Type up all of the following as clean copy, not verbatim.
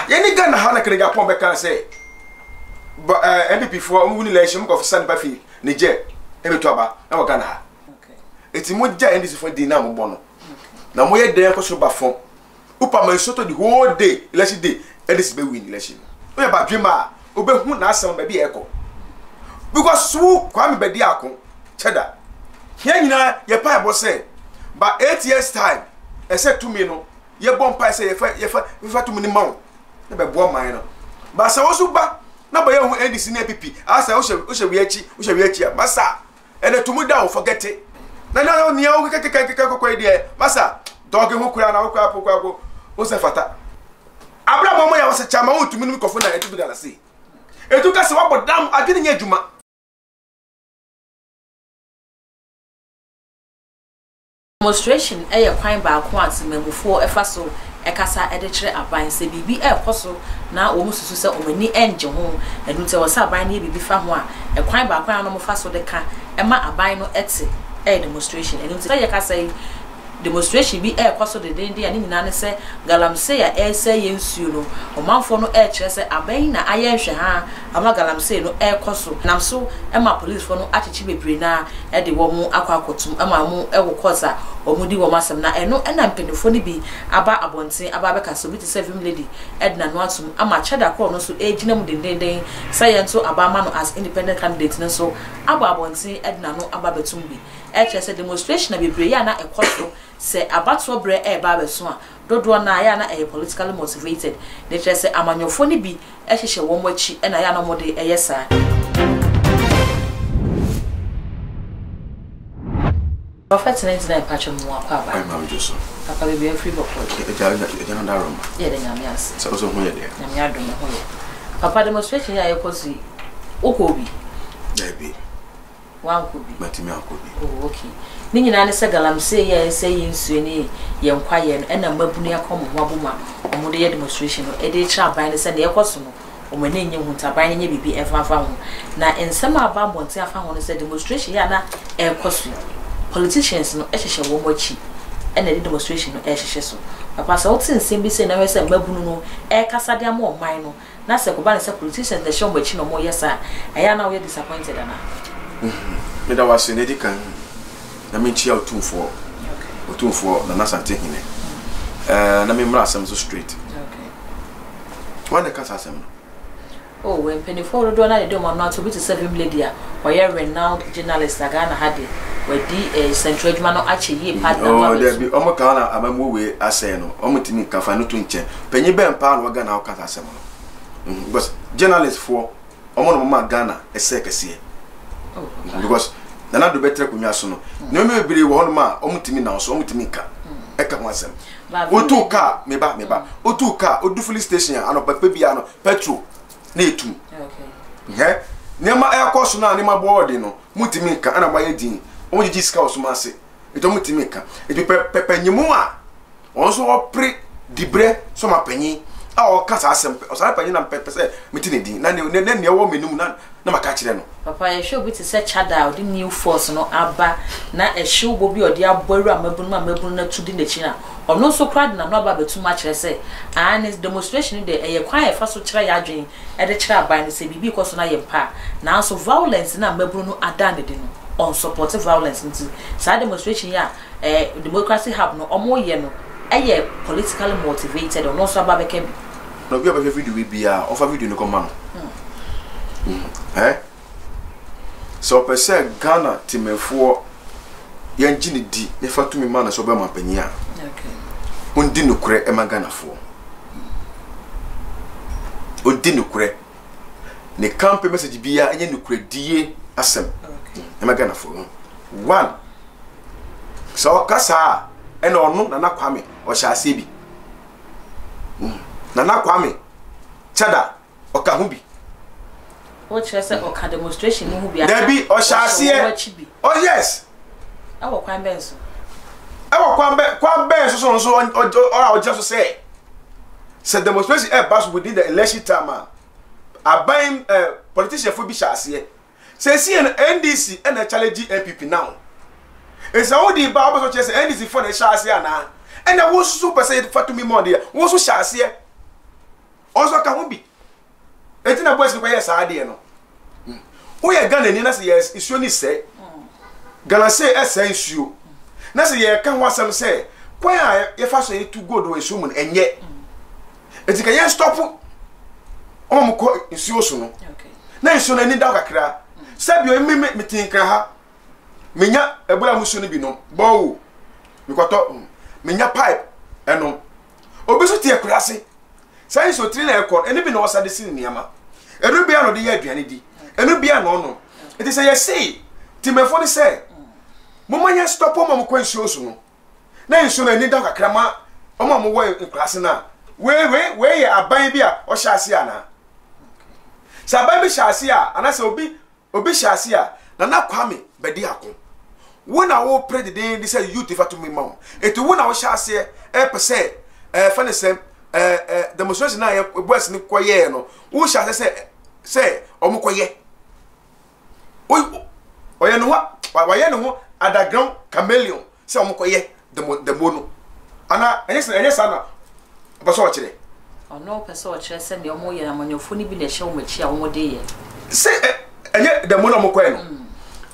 Any gun Hana can get upon Becca say. But MP for win election of San Bafi, Niger, every toba, no Ghana. It's more giant this for Dinamo Bono. Now, we are there for so bad. Upa my soto the whole day, election day, and this be win election. We about Jima, Ube who na some baby echo. Because so Kwame Bediako, Cheddar. Here you know, your pipe was say, but 8 years' time, I said to me, no, your bomb pie say, if I to many mount, never born mine. But I was super, no, by your end is in APP. I said, we shall be here, Massa, and the tomorrow down, forget it. No, we can Massa, dog who crown our crap, was a fata. Abraham was a chama to me, Kofuna, and to the galaxy. It took us about damn, I didn't hear Juma. Demonstration a kwan ba ko asemamufo efaso ekasa edechere aban se bibi ekoso na wo mususu se omani enje ho edunte wo sa aban na bibi fa ho a ekwan ba kwan no mufaso de ka ema aban no ete demonstration edunte ya kasa demonstration bi ekoso de dende ani nyina ne se galamse ya ese yensuo no omanfo no kire se aban na ayenhwe ha ama galamse no ekoso nam so ema police fo no achichi bebre na de wo mu akwakotum ama mu ewo koza omudi wo masem na eno na mpenifo ni bi aba abonten aba beka so bi te sevim lady edna no atum ama cheda call no so ejina mu dendenden sayento aba ma no as independent candidate no so aba abonten edna no aba betum bi kire se demonstration na bebre ya na ekoso se abato bre ba beso a dodo na ya na politically motivated ne kire se amanyofo ni bi ehhehye wo mwachi na ya na mode eyesa Prophet 99 patch on one papa. I'm Joseph. Papa will be a free book. Yeah, the Yamias. So, Yamiado. Papa demonstration, I oppose Okobi. There be one could be. Matimia could be. Oh, okay. Nina Sagalam say, yes, saying Sweeney, young quiet, and a Mabunia come Wabuma, or Modia demonstration, or Eddie Chap by the Sunday Apostle, or when you want a binding ye be ever found. Now, in some of our bonds, I found a demonstration, yana, air costume. Politicians no ehhehye wo mochi and the demonstration no ehhehye so papa so tin sim bi say na we say mabunu no kasa de am oman no na se ko ba na say politicians de show mochi no mo yesa aya na we disappointed ana me da was ne dikan na me chia otumfo na nasante hine na me mra asem so straight one the kasa asem no oh when penny for do na de mo na to be to 7 lady a oye renowned journalist Ghana hade wedi central juma no ache ye partner oh there be omo kan na amamu we asay no omo timi kafa no to nche penyi ben pa no Ghana o kasa asem no because journalist for omo no mama Ghana ese kese because na do betre kunwa so no no me bere wo no ma omo timi na so omo timi ka e ka ho asem otu ka meba otu ka odufuli station ano papa bia no petrol na etum okay nema akoso na nema board no mutimi ka ana baye din o gigi ska osuma ase eto mutimi ka eto pepe nyimu a onso opre dibre so mapanyi a o kasa asem o sara panyi na pepe se mitini din na ne wo menum na maka kire no papa e show bit se chada o di new force no aba na e show bo bi o di aboru amabunu na tudi na china ono so crowd na no aba betuma kire se and this demonstration de e kwan e fa so kire ya adwen e de kire aban se bibi ko so na yempa na so violence na amabunu no adan de no on support violence nti sa demonstration ya democracy hub no omo ye no eye politically motivated ono so aba beke no bi aba video we bia offer video no come so pese Ghana timefo yanjini di ne fatumi mana so be mapanyi a okay undi nukure e magana fo undi nukure ne camp message bia enye nukure die asem okay e magana fo one so kasa e na onu na Kwame o sha ase bi na Kwame chada o ka hu bi what you say or demonstration no be there be o shase oh yes awo kwan benso so o just say demonstration pass within the election time aban politician for bi shase say see NDC and challenge MPP now it's all the ba so say NDC for the shase ana and I was super say fatumi more there wo so shase eti na boys ko yes ade no wo ye Ghana ni na se yes isuo ni se Ghana se esa isuo na se ye ka ho asem se kwan a ye fa so ye tu gold we isuo mu enye eti ka ye stop o ko isuo so no na isuo na ni da kakra sabi o mi metin kan ha menya ebula musuo ni bi no bo mikoto menya pipe eno obi so tie kurase sai so tri na ekor eni bi na osade sin niama enu bia no de ye aduane di enu bia no no it is say say timefo ni say momanya stop o mom kwansuo so no na nsuo na ni da kakra ma o mom wo kurase na we ye aban bia o hyase ana sa aban bi hyase a ana se obi hyase a na kwame bedi akon wona wo president dey say youth ifatu me ma etu wona wo hyase pese fanisem demonstration na ye boys ni koye no wo hyase say omukoye oye no wa ye no underground chameleon say omukoye demono ana enye sana baso ochire ono pese ochire se ne omo ye na manyofo ni bi na hye omachi a omo de ye say enye demono omukoye no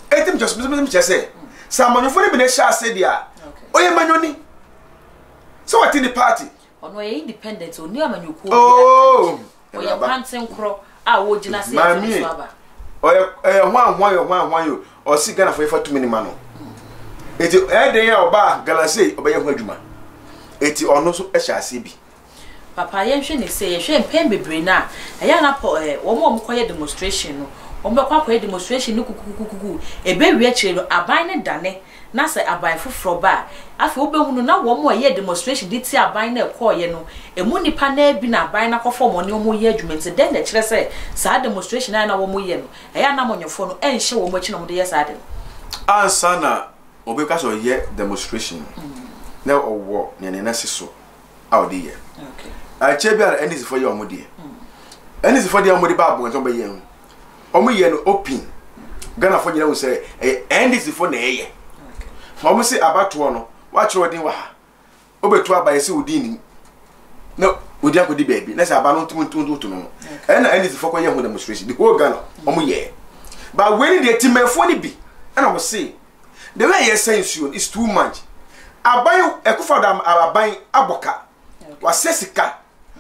etim just me say sa manyofo ni bi na hye ase dia oye manyoni so what in the party ono ye independent oni amanyoko oh oye panten kro a wo gina se so aba oye hwan yo o si Ghana for ifatu mini mano eti den ya oba galase oba ye ho adwuma eti ono so ehya ase bi papa ye hwe ni se ye hwe mpem bebre na eya na po wo mo koye demonstration no wo mo kwa demonstration ni kukukuku ebe wi akire no aban ne dane na se aban foforo ba afi obehunu na wo mo ye demonstration dit aban na ekoye no emu nipa na bi na aban na kofo mo ne mo ye adwumente den na kire se sa demonstration na wo mo ye no eya na monyofo no enhye wo mo achi na mo de ye sa de ansa na obeka so ye demonstration na owo ne na siso out there okay a chebia endis for your modie endis for the modie ba bo nto be ye omo ye no open Ghana for gina wo say endis for na ye ma mo se abato no wa kire odin wa ha obetu abaye se odin ni no odi akodi baby na se aba no ntum no e na endis for ko ye ho demonstration the whole Ghana omo ye but when the timefo ni bi and I will say the way you say is too much aban ekufa da aban aboka wa sesika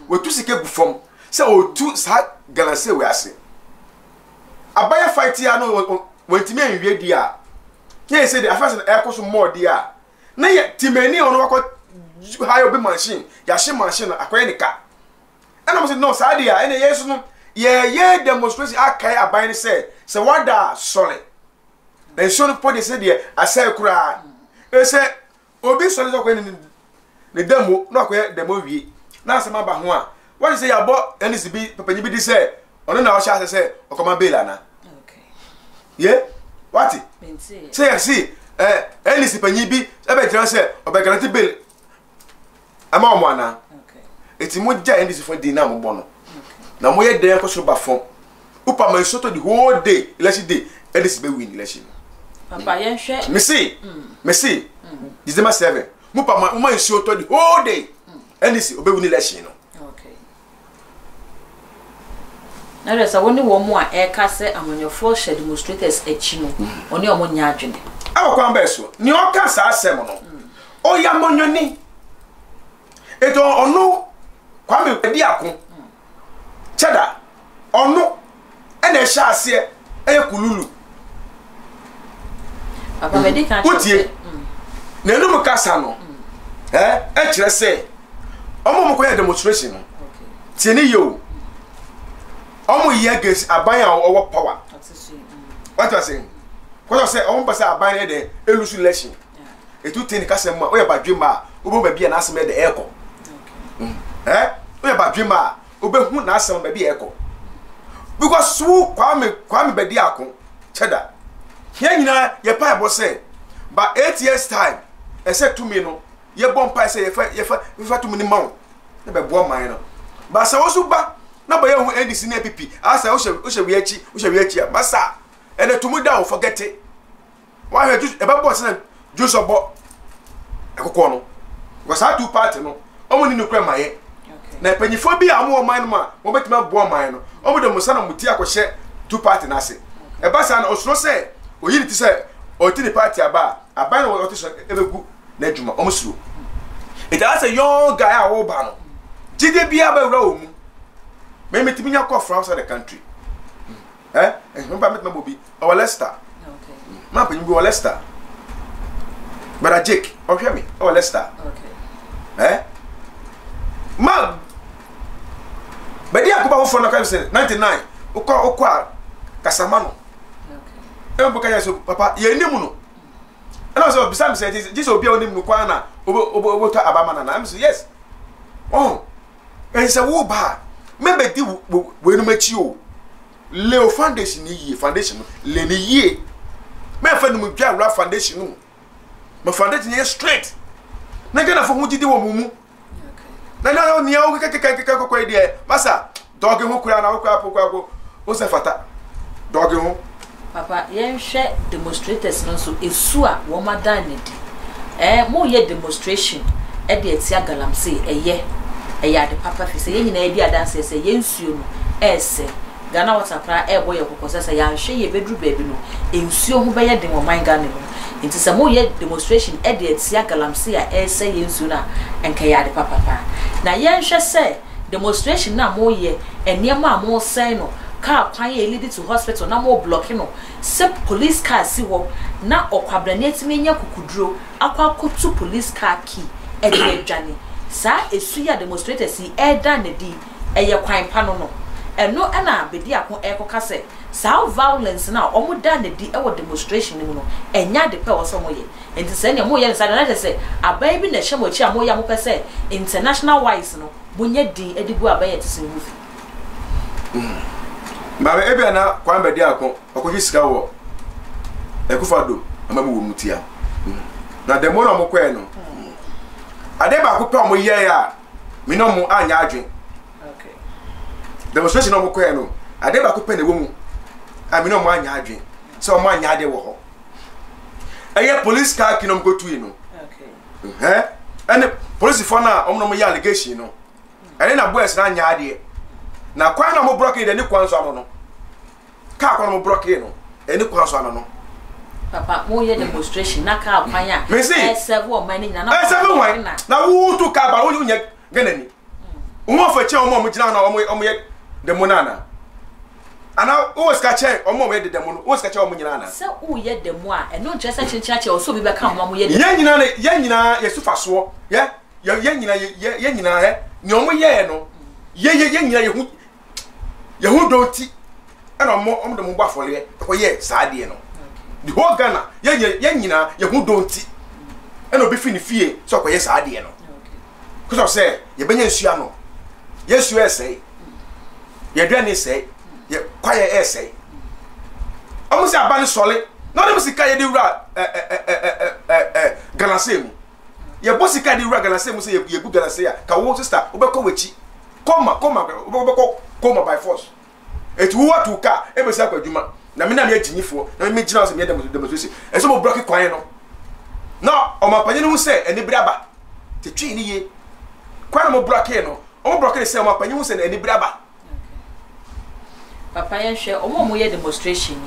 we tu sike gufom se o tu sa Ghana se we ase aban fight ya no wentimi anwie di a ye say the affairs na ekoso more di a na ye timani ono wako hayo be machine ya she machine akoye nika and I say no sa di a ene yesu no ye demonstration akai aban ni say wada solid then so no podi say de asai kura e say obi solid so ko ni demo no akoye demo wie na asema ba ho a what say ya bo NCB papanyi bi di say ono na o sha say okoma bail ana okay yeah what mense say see NCB panyi bi e be tran say obegranti bail ama omo ana okay eti mo ja NCB for di na mo bo no na mo ye den ko so ba fon upa man soto the whole day election day NCB win election papa ye hwe me see December 7 mupa man soto the whole day NCB obe win election no okay na resa woni wo mo a e ka se amanyofo hye demonstrators achi no oni omo nya adwene awakwa mba so ni o ka sa asem no o ya monyoni eto onu kwame edi akon cheda onu ene hye ase eye kululu papa me di ka che na enu mu kasa no e kire se omo mo koye demonstration no tie ni yo omo ye gas aban a owo power what was saying what was say omo pasa aban e de elusu election etu tin kasa mu o ye badwema obo ba bia na asem e de eko o ye badwema obehu na asem ba bia eko because so kwame bedi akon cheda here nyina ye pa ebo say but 8 years time e say to me no ye bon pa say ye fa to me ni mawo na be bo man no ba sa wo so ba na ba ye hu NDC na pipi asa wo hye wi achi ba sa ene to mu down forget it wa he e ba bo say juice obo ekoko no was ha two party no omo ni no kra maye na panyifo bi a mo man ma mo betima bo man no o mo de mo sana muti akɔhye two party na se e ba sa na osoro se oyiri ti se o ti ni party aba na o ti so ebegu na adwuma o mo suro it as a young guy a wo ba no jide bia ba wura o mu me metimi nya call from outside the country remember met Bobi our Leicester okay ma pa nyi Leicester but Jake o hwe me our Leicester okay ma bedi akoba wo for na kan say 99 okwa kasamano okay e bo kan so papa ye nimu no and also beside me say this obi a onim no kwa na obo to abama na I'm say yes oh and say wo ba me be di we no machi o Leo foundation ni foundation le ni ye me fa no mu dwa ra foundation no my foundation is straight na gana fo hujidi wo mumu okay na ni o kekekekekeko kwa ide masa dog hu kura na okwa pokwa o se fata dog hu papa yen hwe demonstrators no so esu a wo madan ne di mo ye demonstration e de etia galamsey eye ade papa fi se yen nyina e di adanse se yen suo no ese Ghana waterpra boy kokosesa ya hwe ye bedru baabi no ensuo ho beye den wo man Ghana no nti se mo ye demonstration e de etia galamsey a ese ye nsuo na enka ya de papa na ye hwe se demonstration na mo ye eniema mo sen no car kwan ye lead to hospital na mo block no se police car si wo na okwabrane atime nya kukuduro akwakotu police car key e de adwane sa esu ya demonstrators yi da na di eye kwan pa no eno na bedi akon ekoka se sa violence na omo da na di e wo demonstration ni no enya de pe wo so mo ye enti se ne mo ye nsa na se abai bi na hye mo chi a mo ya mo pe se international wise no bunye din edibu abai etise movie Mama ebe na kwa mbedi akon okoji sika wo ekufado amamu wo mutia na demo na mo kwa no ade ba ko pe mo ye ya mi no mo anya adwen okay demonstration no mo kwa no ade ba ko pe na wo mu a mi no mo anya adwen so mo anya ade wo ho eye police car kinom go tu no okay and police for na omno mo ye allegation no ene na boys na anya ade na kwa na mo block de ni kwanso ano no ka kwa na mo block no eni kwanso ano no papa mo ye demonstration na ka kwanya seven o mani na na seven wan na wu to ka ba wo nya gana ni wo fa che o mo gina na o mo ye demo na na ana o ska che o mo ye de demo no o ska che o mo nyina na se o ye demo a eno nche se chinchina che o so bi be ka mo ye nyina ye sufa so ye nyina he ni o mo ye no ye nyina ye hu doti ana mo de mo gba fole ko ye saade no the whole Ghana ye nyina ye hu doti ana obi fi ni fie so ko ye saade no ko so say ye benya nsua no yesu esei ye dwane sei ye kwaye esei amu se abane sole na dem sika ye de wura Ghana semu ye bosika de wura Ghana semu se ye gu Ghana se ya ka wo sister obekọ wachi koma by force et wo watu ka e be se akwaduma na me na me agyinifo na me gina se me demonstration e so mo block kwan no na o ma panye no se eni braba te twi ni ye kwan mo block e no o mo block e se o ma panye no se na eni braba papa ye hwe o mo ye demonstration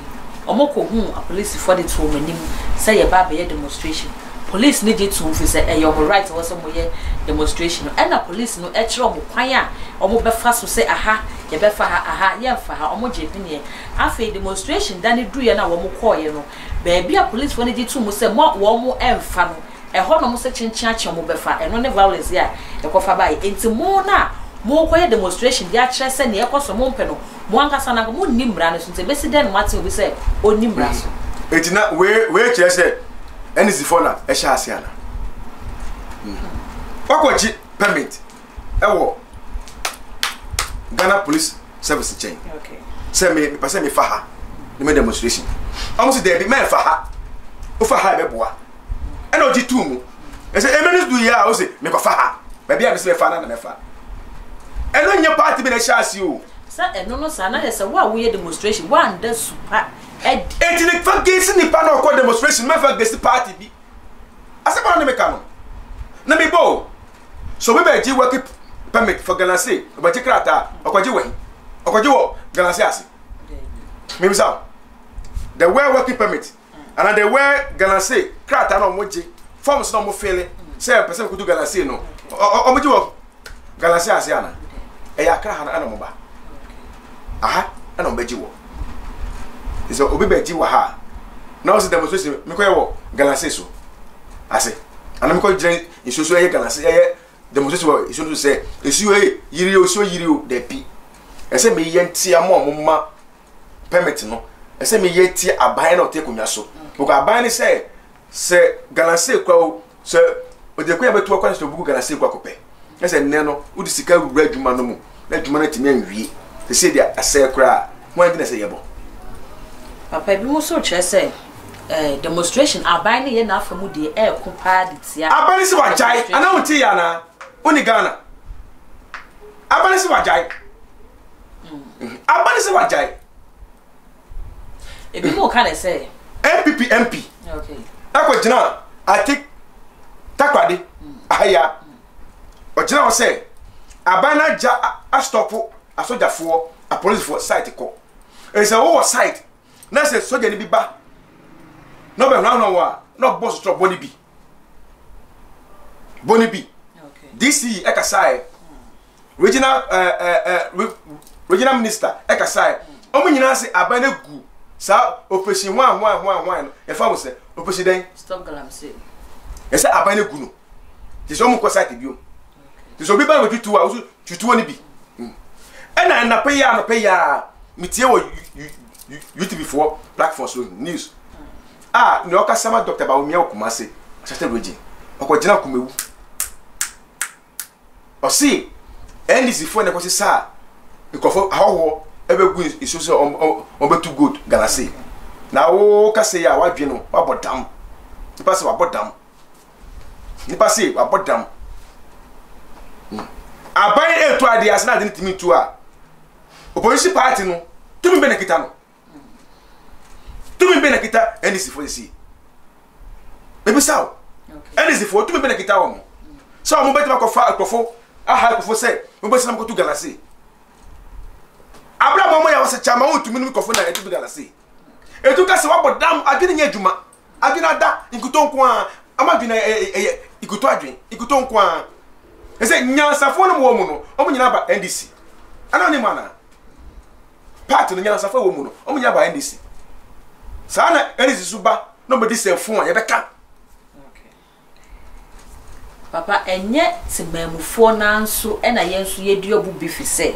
o mo ko hu a police for the to manim say ye ba be ye demonstration police need to fi say your right was some ye demonstration and na police no e kire o mo kwan a o mo be fa so say aha ye be fa aha ye fa ha o mo je pini afa demonstration dan du ye na wo mo call ye no ba bia police for need to mo say mo wo mo emfa no e ho no mo say chinchin ache mo be fa eno ne violence ya e ko fa ba ye enti mo na mo ko ye demonstration dia kire say ne e ko so mo mpe no mo ankasa na mo nimra no so nte be sidem martin obi say o nimra so etina we kire say NC for na e sha asiana okochi permit ewo Ghana Police Service chain okay say me fa ha me demonstration almost there be me fa ha o fa ha be boa e na oji tu mu e say emenis do ya o say me ko fa ha ba bia me say fa na me fa e no nya party be na sha asi o sa eno no sa na ye say wa we demonstration wa nda super ethnic fagesi ni pa na ko demonstration me fagesi party bi asema na me ka no na me bo so we be ji work permit for Galamsey obaji krata okoji wo Galamsey ase maybe so the way working permit and the way Galamsey krata no moji forms no mo fele say person ko do Galamsey no omoji wo Galamsey ase ana e ya kra ana mo ba aha ana mo baji wo so obi baji wa ha now see demonstration me ko wo Galamsey so ase ana me ko jire isusu e Galamsey e demonstration wo isusu say isu e yiri o so yiri o de pi e say me yenti amo ma permit no e say me yenti aban na o te konwa so because aban ni say Galamsey kwa o say o de ko ya betu kwa so bugu Galamsey kwa kopɛ e say nne no udi sika wura adwuma no mu na adwuma na timi anwie e say dia asɛ kra mo andi na say yebo papa bi mo so kyerɛ sɛ demonstration aban ni ye na afamu de ko pa de tia aban si wajai ana unti ya na uni Ghana aban si wajai aban si wajai e bi mo ka le say MPP MP okay akọ jina atik takwade ahaya o jina o say aban na ja a stop asojafo a police for site ko e say wo site na say soja ni bi ba no be no wa no boss stop boni bi okay DC ekasai regional regional minister ekasai omo nyina say abana gu sa operation one e fa wo say operation den stop Galamsey e say abana gu no ti so mo ko site bi o ti so bi ba tutu a tutu ni bi na pay ya mitie wo YouTube for platforms news ni oka sama Dr. Bawumia Okumase Asate Region okojina kumewu o si NDC for na kwese sa ikofo awo ebegu isusu o betu good Galamsey na wo ka se ya wadwe no wabodam nipa se wabodam aban etu ade asna ade ntimi tu a opposition party no tumi benekita no tumi benekita NDC for the maybe sao NDC for tumi benekita wo mo so mo betima ko fa akofo aha akofo say mo be sinam ko tu Galamsey abra mo ya wose chama wo tumi no kofo na etu Galamsey etu ka se wabodam adwene nya adwuma adwene ada ikuto nko a amadwene ikuto adwen ikuto nko a ese nyansafo no mo no o nyina ba NDC ana ni mana party no nyansafo wo mu no o nyina ba NDC sana NDC suba no be disefo a ye beka papa enye timamufo nanso ena yenso yedi obu bifi se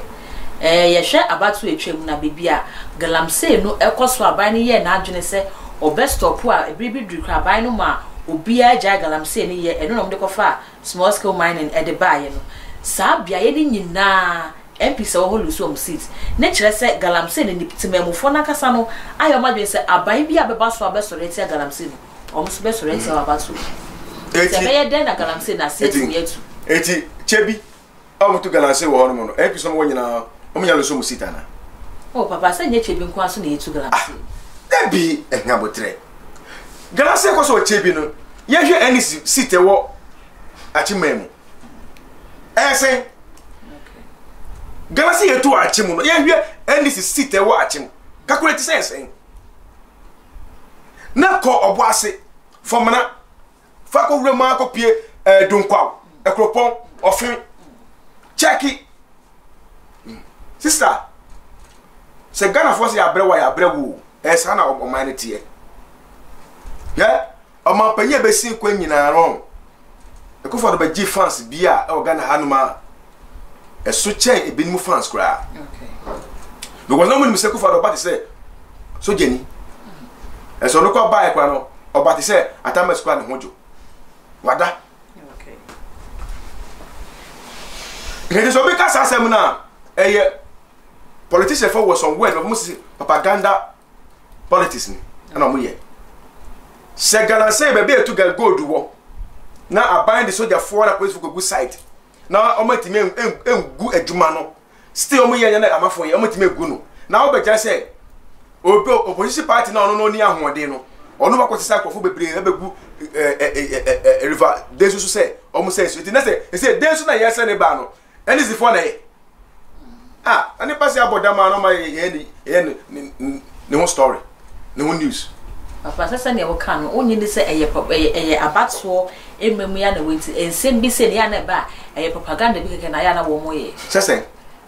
ye hwe abatu etwem na bebia Galamsey no ekoso aban ne ye na adwene se obestop a ebribi dukra aban no ma obi agya Galamsey ne ye eno no de kofa small scale mining e de baye no sa bia ye ni nyina MP se wo holu so seat ne kire se Galamsey ne timamufo na kasa no ayo madwe se aban bia beba so abesore tia Galamsey no omuso besore tia abatu eti den na Galamsey na setu yetu eti chebi amutu Galamsey wo hono no MP so mo nyina omunya lo so mu seat ana oh papa se nye chebi nko aso na yetu Galamsey ebi enyabotre Galamsey ko so chebi no ye hwe NDC seat e wo achimemu ese Galamsey yetu achimu no ye hwe NDC seat e wo achim calculate sense na ko obo ase fomana fa ko wura ko pie dunkwa ekropon ofin cheki sister se Ghana force ya brewu esa na omanity e ya oma panye be sin kwa nyina ron ekofo do be gi fans bia e Ghana hanuma eso chen e binimu fans kra okay because no me se ekofo do party say so jeni eso no ko buy kwa no obati say atama squad hojo wada okay ngede so be ka sa asem na eye politician for was on word of musi propaganda politics ni na mo ye se Galamsey be be to get gold wo na aban the soldier for na police for good side na omatime engu adwuma no still mo ye na amafo ye omatime egu no na wo be ja say obi opposition party na no ni ahode no onu ba ko sisa ko fo bebre e begu river densu so say omo say so it na say densu na yes na ba no and is the phone and the pass about that man on my no story no news papa sasa ne wo kan onyi ni se eye abatso ememu ya na wenti ensem bi se ne ya na ba eye propaganda bi keke na ya na wo moye sese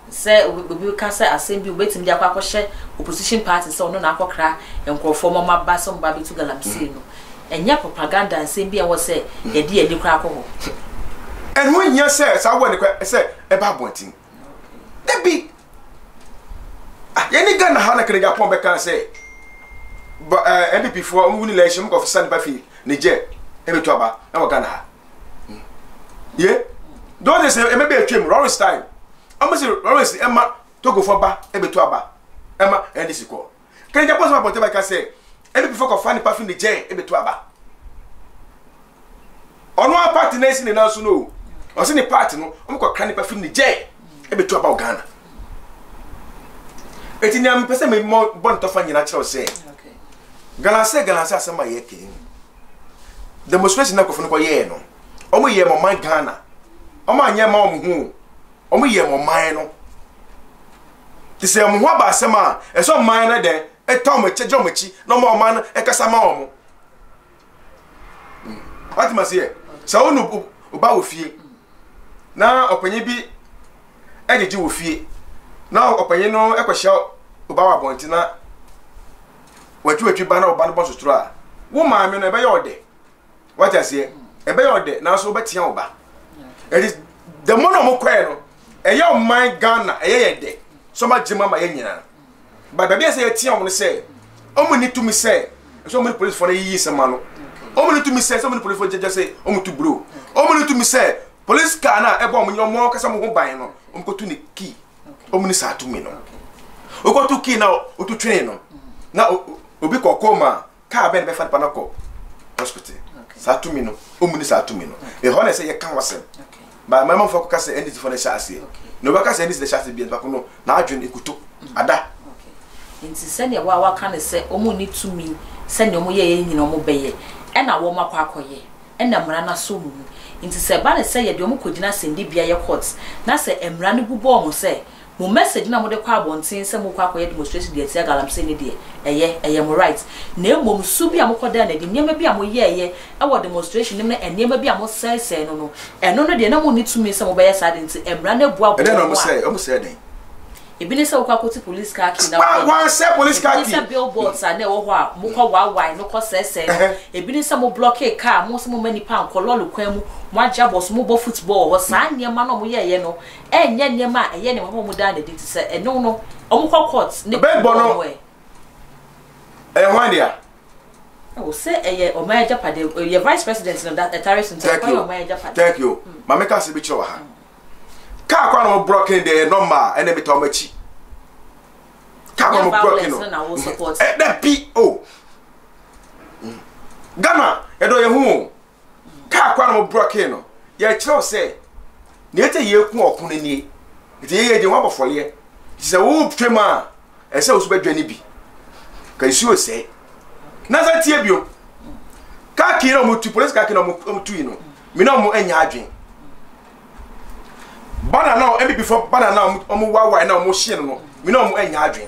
se obi ka se asem bi obetim dia kwa kwhye opposition party se ono na akokra enkrofo mo maba so mba bi tu galamsey no enya propaganda ensem bi e wo se ye di edi kra akọ ho and when you say sa wo ne kwa se e ba bontin that be yani Ghana ha na kere ga pon be kan say but NPP for win election go for send ba fi Niger e betu aba na Ghana ha yeah don't say e me be atwem Lawrence time almost Lawrence Emma to go for ba e betu aba Emma NDC ko kan ja post ma ponte ba kan say NPP for go find pa fi Niger e betu aba ono a party na isi na so no o se ni party no o ko kan pa fi Niger e betu aba Ghana eti ni am pese me mo bon to fa nyina kire o say Ghana asema yeke demonstration na kofunu ko ye no omo ye mo man Ghana omo anya ma omo hu omo ye mo man no ti se mo ho ba asema e so man na de e ta mo cheje mo chi no mo man e kasa ma omo what must here sa onu oba wo fie na opanyi bi ejeje wo fie na opanyi no e kwhia oba wa bonti na watu ba na oba no boso tro a wo maame no ebe ye ode what I say ebe ye ode na so obetia oba it is the mono mo kwai no eye o man Ghana eye ye de so ma jima ma ye nyina ba ba bia say etia o no say o mo ni to me say so mo police for na yi se ma no o mo ni to me say so mo police for jeje say o mo to bro o mo ni to me say police car na ebe o mo nyomo kasa mo ho ban no o mo ko to ni key o mo ni sa to me no o ko to key na o to train no na obi kokoma ka ben be fa pa na ko hospital sa to me no o mu ni sa to me no e ho na say ye kan wasem ba mama fo ka say NDC for na sha ase no ba ka say NDC the sha ase bi ba ko no na adwen ekuto ada nti se ne wa ka ne se o mu ni to me se ne o mu ye nyina o mu beye e na wo makwa akoye e na mra na so mu nti se ba ne se ye de o mu kogina sendi bia ye court na se emra ne bubo o mu se mo message na mo de kwa bontin se mo kwa akoye demonstration de tia galamsey ne de eye mo right na emom su bia mo koda na de niam bia mo ye e wo demonstration ne na niam bia mo say no eno no de na mo ni to me se mo be ye sad nti emra na bua bua no mo say den ebi ne se wo kwa koti police car key na wa say police car key se billboards na wo ho a mo kwa wa no ko say ebi ne se mo block car mo se mo mani pa nkolo lo kwan mu mo aja boss mo bo football ho sa niam no mo ye no enye niam a eye ne mo da na de se eno no o mo kwa court ne bono one dia o se eye o ma Japade your vice president no that terrorist o ma Japade thank you ma make us be chiwa ha ka kwa no broken the number ene be to machi ka kwa no broken no that PO Ghana edo ye hu ka kwa no broken no ye chiro se ne ete ye ku okun ni ete ye de wa bofole se wo twema e se wo so badwa ni bi ka isi o se na za tie bio ka ki no mo tu police ka ki no mo tu yi no mi no mo anya adwen bana na em before bana na mo wa na mo hye no mi no mo anya adwen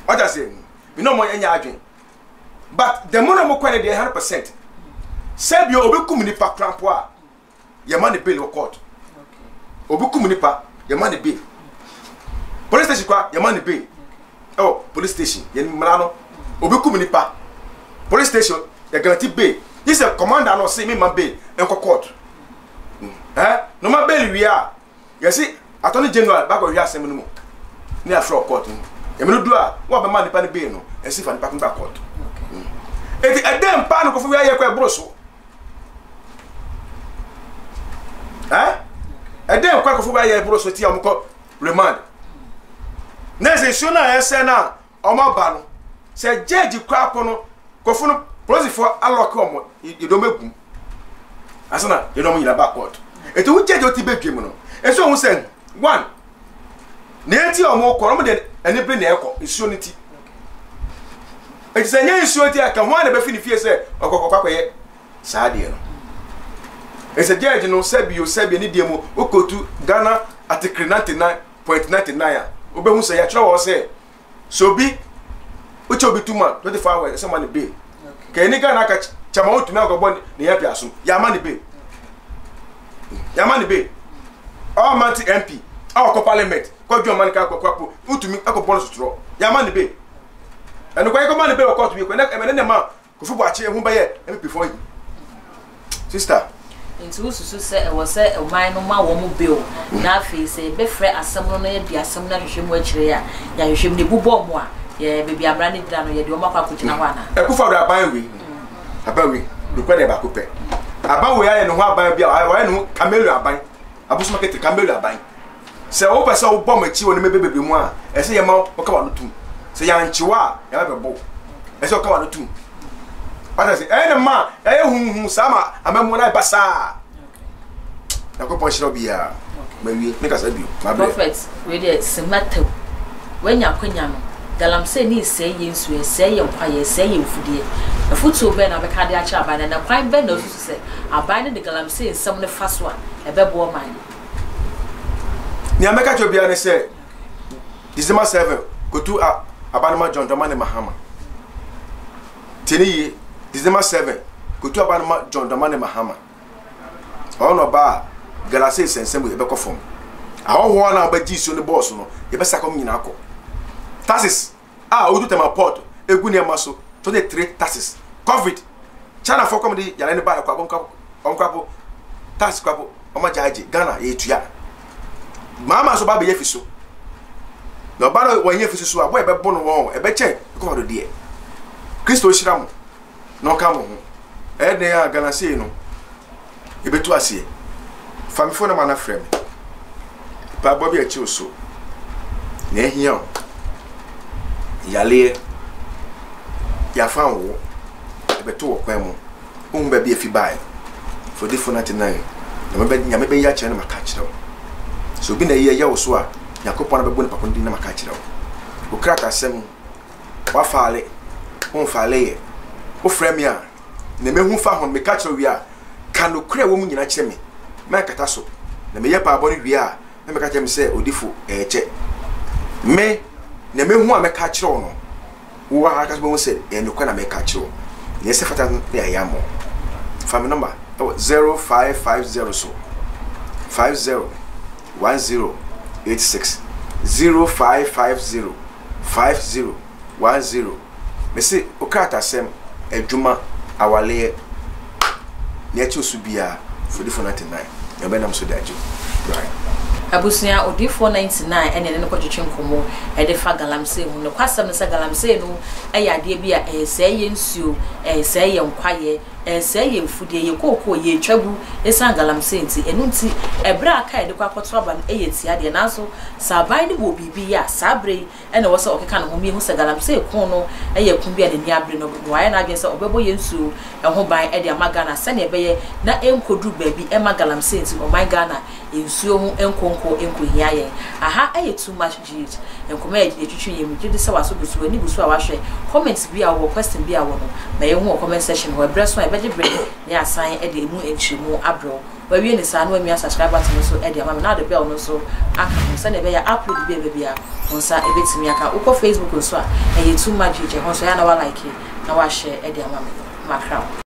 what I say mi no mo anya adwen but the money mo kwene dey 100% say bio obekum ni pa crampo a ye man the bill o court obekum ni pa ye man the bill police station kwa ye man the bill oh police station ye mra no obekum ni pa police station ye guarantee bail this a commander no say me man bail en court no ma bail wi a ye see attorney general ba go wi asem no mo ni afro court ye me no do a wo be man ni pa ni bail no e see fa ni pa kun ba court eti edem pa no ko fu wi aye kwa broso edem kwa ko fu wi aye broso ti amko remand na se so na ese na omo ba no se judge kwa ko no ko fu no police for allock omo you do megum asana you do mo yila back court eti wo judge o ti bedwem no eso hu se one na eti omo ko omo de ene bre na ekọ isuo ni ti eti se nya isuo ti aka ho na be fi ni fie se okokokwa ye saa de no Ese judge no sebi ni diemo okotu Ghana article 99.99 obehu say ya kire wo say so bi uche obi tuma 24 hours say man be ke ni Ghana ka chama otumi agobon ne ya piaso ya man be all manti MP our parliament ko jo man ka kwapo utumi akobon sotro ya man be enu kwa ko man be court bi ko na emene ma ko fubo achi ehu baye MP for you sister nti ususu se e wo se e man no ma wo mo bill na afi se be frɛ asɛm no na ye di asɛm na hwehwɛ mu akire ya hwehwɛ mu ne bubɔ mo a ye bebi abra ne dra no ye de o makwa akogina ho ana e ku fa do aban wi do kwa de ba ko pɛ aban we aye no ho aban bia wa no camelo aban abusu market camelo aban se o pɛ o bɔ machi woni mebebe mu a e se ye ma o ka wa no tum se ya nchiwa ya be bo e se o ka wa no tum What is it? Ma, who sama, amamona basa. Na ko pon shiro bia. Maybe make us abu. Prophet, we dey semate. When ya kwanya no, galamsey ni say yensu, say yen kwaye, say yen fudie. Na futu be na be ka de a cha aban na kwan be na osu say aban de galamsey nsam ne faso a e be bo man. Ni ameka cho bia ne say December 7 go to Abanama John Dramani Mahama. Tini December 7 go to Abanama John Dramani Mahama. Ono ba galamsey sensem e be ko fom. Aho na ba ji so ne boss no e be sakom nyina akọ. Taxes odu tema port egu ne maso 23 taxes covid China for come di yale ne ba kwa onkapo tax kwapo o ma jaji Ghana e tuya mama so ba be yefiso no ba no wanye fiso so abo e be bono won e be chen ko do die Kristo shiramu no ka mo ho e den ya Ghana sei no e betu asie famifo na mana frem ba bobi e chi oso na ehia yale ya fanwo ebeto okwan mu umba bi efi bai for the 49 na mebe ya chene maka kire so bi na ye ya oso a yakopon na bebo ne papondi na maka kire o kraka sem wa faale on faale ye o frame ya na mehu fa hon me ka kire wi a kanu kure wo mu nyina kire me ma kata so na me ye pa abori wi a na me ka kire me se odifo eche me na mehu a me ka kire no wo ha ka bo se e no kwa na me ka kire yes fata ya yamo family number 0550 so 501086 0550 5010 me say okata sem adwuma awale ne achi osubia for the 499 ya be nam so daji right abusia odifo 99 ene ne ko twetwe nkomo e de fa galamsey hu ne kwasam ne sa galamsey no e ya de bia e sey ye nsuo e sey ye nkwaye e sey ye mfudie ye kokko ye twabu e san galamsey nti enu nti e bra aka e de kwa kwoto aba e ye tia de nanso saban de bo bibi ya sabre ene wo se okeka no homi hu sa galamsey kun no e ye kun bia de ni abre no bo waye na adwen se obebo ye nsuo e ho ban e de amagana se ne be ye na enkodu baabi e magalamsey nti o my Ghana ensuo hu enkohia ye aha aye too much git enkoma ye twetwe ye mugide se waso busu ani busu a wahwe comment bi a wo question bi a wo no na ye hu comment section ho ebreso e beje bre ne asan e de mu enchimu abro wa wie ne sa no ami subscribe button so e de ama na de bell no so aka se ne be ya upload bi e bia onsa e betimi aka uko Facebook so a ye too much git ho so ya na wa like na wa share e de ama makra